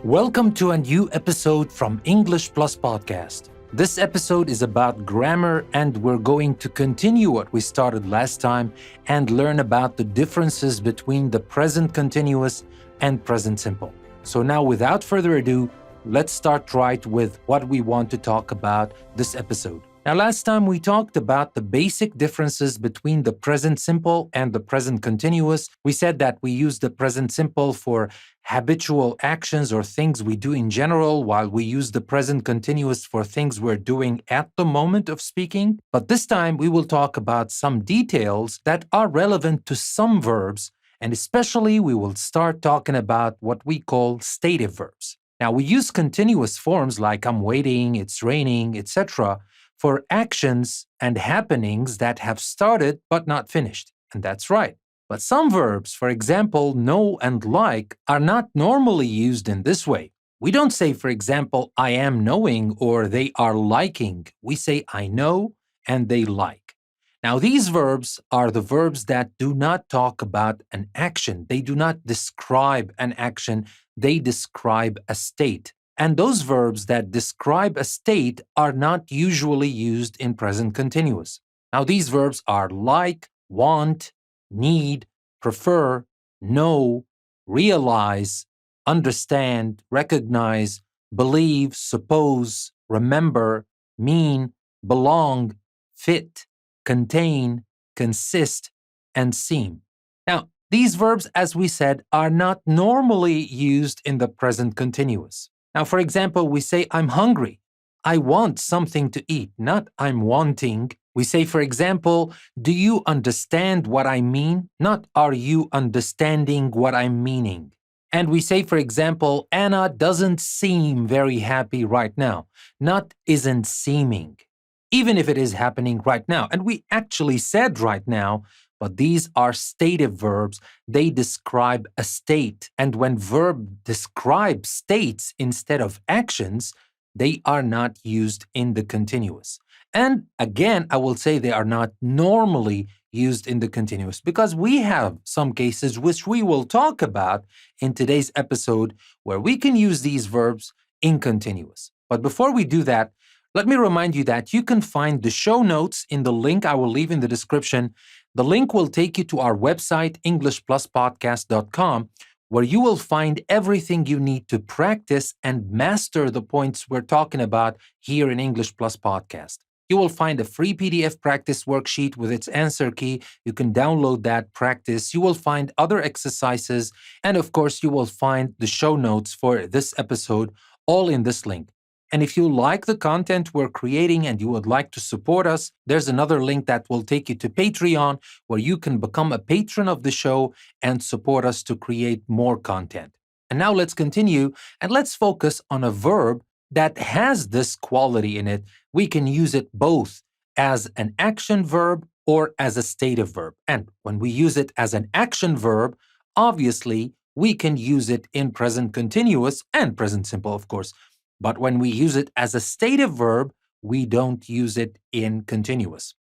Welcome to a new episode from English Plus Podcast. This episode is about grammar, and we're going to continue what we started last time and learn about the differences between the present continuous and present simple. So now, without further ado, let's start right with what we want to talk about this episode. Now, last time we talked about the basic differences between the present simple and the present continuous. We said that we use the present simple for habitual actions or things we do in general, while we use the present continuous for things we're doing at the moment of speaking. But this time we will talk about some details that are relevant to some verbs, and especially we will start talking about what we call stative verbs. Now, we use continuous forms like I'm waiting, it's raining, etc. for actions and happenings that have started but not finished. And that's right. But some verbs, for example, know and like, are not normally used in this way. We don't say, for example, I am knowing or they are liking. We say I know and they like. Now, these verbs are the verbs that do not talk about an action. They do not describe an action. They describe a state. And those verbs that describe a state are not usually used in present continuous. Now, these verbs are like, want, need, prefer, know, realize, understand, recognize, believe, suppose, remember, mean, belong, fit, contain, consist, and seem. Now, these verbs, as we said, are not normally used in the present continuous. Now, for example, we say, I'm hungry. I want something to eat, not I'm wanting. We say, for example, do you understand what I mean? Not are you understanding what I'm meaning. And we say, for example, Anna doesn't seem very happy right now, not isn't seeming, even if it is happening right now. And we actually said right now, but these are stative verbs. They describe a state. And when verb describes states instead of actions, they are not used in the continuous. And again, I will say they are not normally used in the continuous because we have some cases which we will talk about in today's episode where we can use these verbs in continuous. But before we do that, let me remind you that you can find the show notes in the link I will leave in the description. The link will take you to our website, EnglishPlusPodcast.com, where you will find everything you need to practice and master the points we're talking about here in English Plus Podcast. You will find a free PDF practice worksheet with its answer key. You can download that, practice. You will find other exercises. And of course, you will find the show notes for this episode all in this link. And if you like the content we're creating and you would like to support us, there's another link that will take you to Patreon, where you can become a patron of the show and support us to create more content. And now let's continue and let's focus on a verb that has this quality in it. We can use it both as an action verb or as a stative verb. And when we use it as an action verb, obviously we can use it in present continuous and present simple, of course. But when we use it as a stative verb, we don't use it in continuous.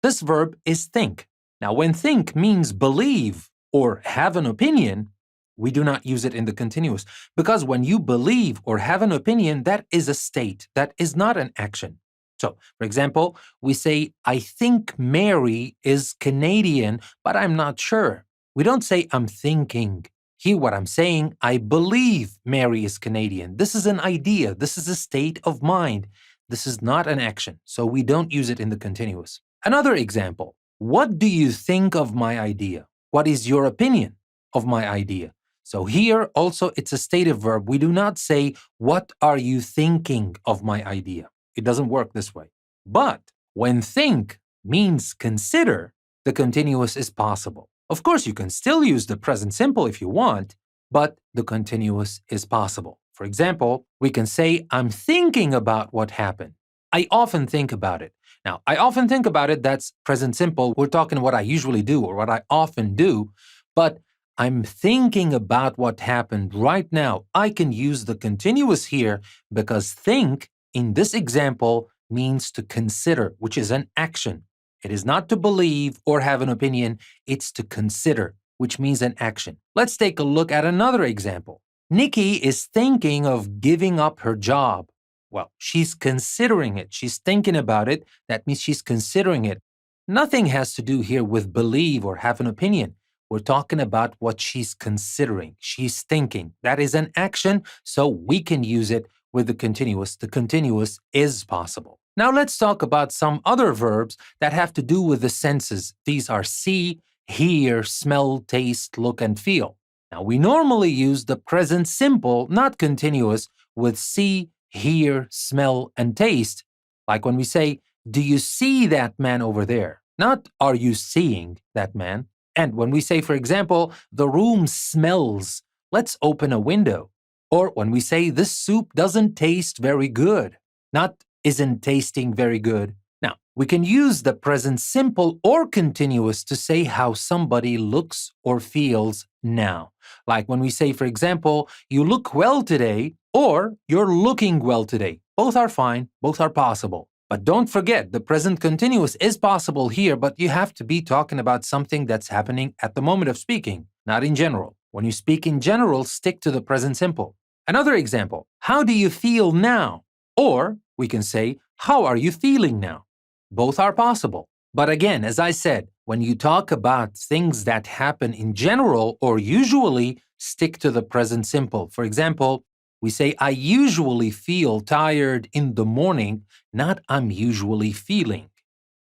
This verb is think. Now, when think means believe or have an opinion, we do not use it in the continuous because when you believe or have an opinion, that is a state. That is not an action. So, for example, we say, I think Mary is Canadian, but I'm not sure. We don't say I'm thinking. Hear what I'm saying? I believe Mary is Canadian. This is an idea. This is a state of mind. This is not an action, so we don't use it in the continuous. Another example, what do you think of my idea? What is your opinion of my idea? So here also it's a stative verb. We do not say, what are you thinking of my idea? It doesn't work this way. But when think means consider, the continuous is possible. Of course, you can still use the present simple if you want, but the continuous is possible. For example, we can say, I'm thinking about what happened. I often think about it. Now, I often think about it, that's present simple. We're talking what I usually do or what I often do, but I'm thinking about what happened right now. I can use the continuous here because think in this example means to consider, which is an action. It is not to believe or have an opinion, it's to consider, which means an action. Let's take a look at another example. Nikki is thinking of giving up her job. Well, she's considering it. She's thinking about it. That means she's considering it. Nothing has to do here with believe or have an opinion. We're talking about what she's considering. She's thinking. That is an action, so we can use it with the continuous. The continuous is possible. Now let's talk about some other verbs that have to do with the senses. These are see, hear, smell, taste, look, and feel. Now, we normally use the present simple, not continuous, with see, hear, smell, and taste. Like when we say, do you see that man over there? Not, are you seeing that man? And when we say, for example, the room smells, let's open a window. Or when we say, this soup doesn't taste very good, not isn't tasting very good. Now, we can use the present simple or continuous to say how somebody looks or feels now. Like when we say, for example, you look well today, or you're looking well today. Both are fine, both are possible. But don't forget, the present continuous is possible here, but you have to be talking about something that's happening at the moment of speaking, not in general. When you speak in general, stick to the present simple. Another example, how do you feel now? Or we can say, how are you feeling now? Both are possible. But again, as I said, when you talk about things that happen in general or usually, stick to the present simple. For example, we say, I usually feel tired in the morning, not I'm usually feeling.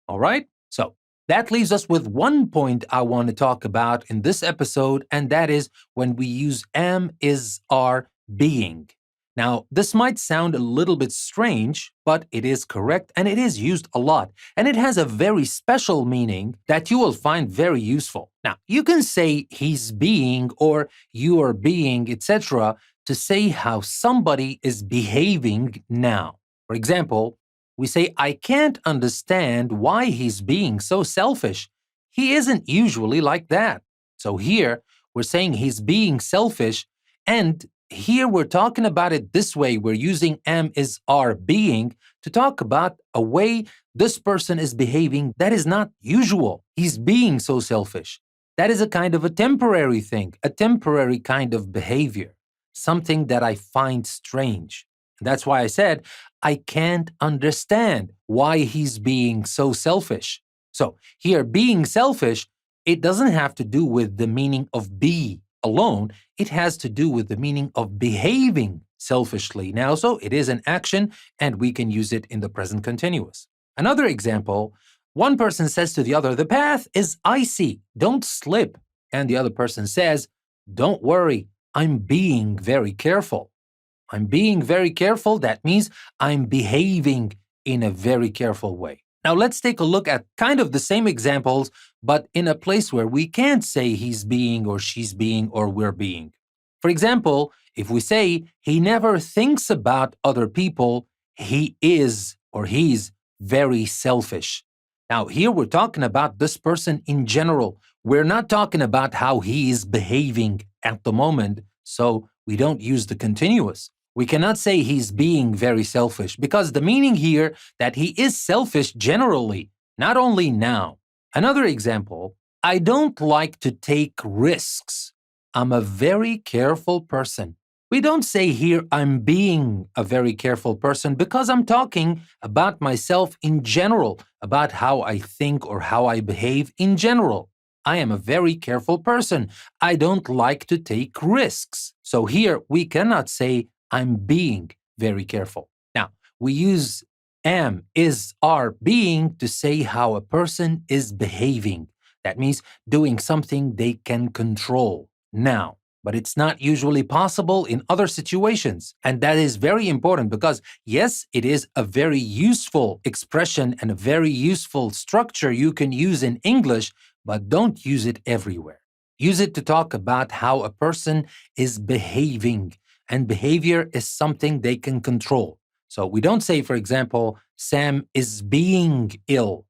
All right? So that leaves us with one point I want to talk about in this episode, and that is when we use am, is, are, being. Now, this might sound a little bit strange, but it is correct and it is used a lot. And it has a very special meaning that you will find very useful. Now, you can say he's being or you are being, etc., to say how somebody is behaving now. For example, we say, I can't understand why he's being so selfish. He isn't usually like that. So here, we're saying he's being selfish, and here we're talking about it this way. We're using am, is, are, being to talk about a way this person is behaving that is not usual. He's being so selfish. That is a kind of a temporary thing, a temporary kind of behavior, something that I find strange. That's why I said, I can't understand why he's being so selfish. So here, being selfish, it doesn't have to do with the meaning of be alone. It has to do with the meaning of behaving selfishly. Now, so it is an action, and we can use it in the present continuous. Another example, one person says to the other, the path is icy, don't slip. And the other person says, don't worry, I'm being very careful. I'm being very careful. That means I'm behaving in a very careful way. Now let's take a look at kind of the same examples, but in a place where we can't say he's being or she's being or we're being. For example, if we say he never thinks about other people, he is or he's very selfish. Now here we're talking about this person in general. We're not talking about how he is behaving at the moment, so we don't use the continuous. We cannot say he's being very selfish because the meaning here that he is selfish generally, not only now. Another example, I don't like to take risks. I'm a very careful person. We don't say here I'm being a very careful person because I'm talking about myself in general, about how I think or how I behave in general. I am a very careful person. I don't like to take risks. So here we cannot say I'm being very careful. Now, we use am, is, are, being to say how a person is behaving. That means doing something they can control now. But it's not usually possible in other situations. And that is very important because, yes, it is a very useful expression and a very useful structure you can use in English, but don't use it everywhere. Use it to talk about how a person is behaving. And behavior is something they can control. So we don't say, for example, Sam is being ill.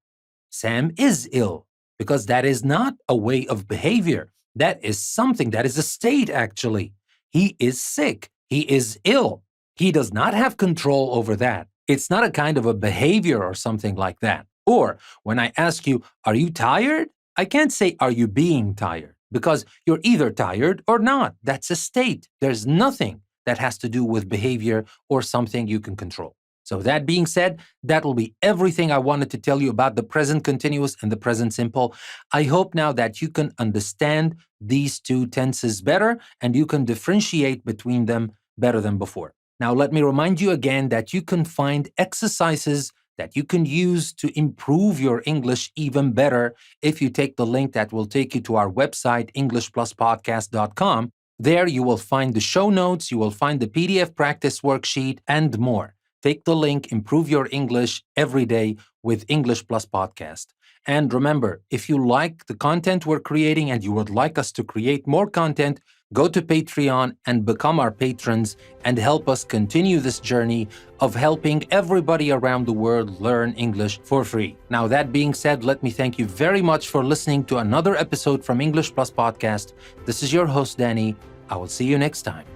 Sam is ill, because that is not a way of behavior. That is something, that is a state actually. He is sick. He is ill. He does not have control over that. It's not a kind of a behavior or something like that. Or when I ask you, are you tired? I can't say, are you being tired? because you're either tired or not. That's a state. There's nothing that has to do with behavior or something you can control. So that being said, that will be everything I wanted to tell you about the present continuous and the present simple. I hope now that you can understand these two tenses better and you can differentiate between them better than before. Now, let me remind you again that you can find exercises that you can use to improve your English even better if you take the link that will take you to our website, EnglishPlusPodcast.com. There you will find the show notes, you will find the PDF practice worksheet, and more. Take the link, improve your English every day with English Plus Podcast. And remember, if you like the content we're creating and you would like us to create more content, go to Patreon and become our patrons and help us continue this journey of helping everybody around the world learn English for free. Now, that being said, let me thank you very much for listening to another episode from English Plus Podcast. This is your host, Danny. I will see you next time.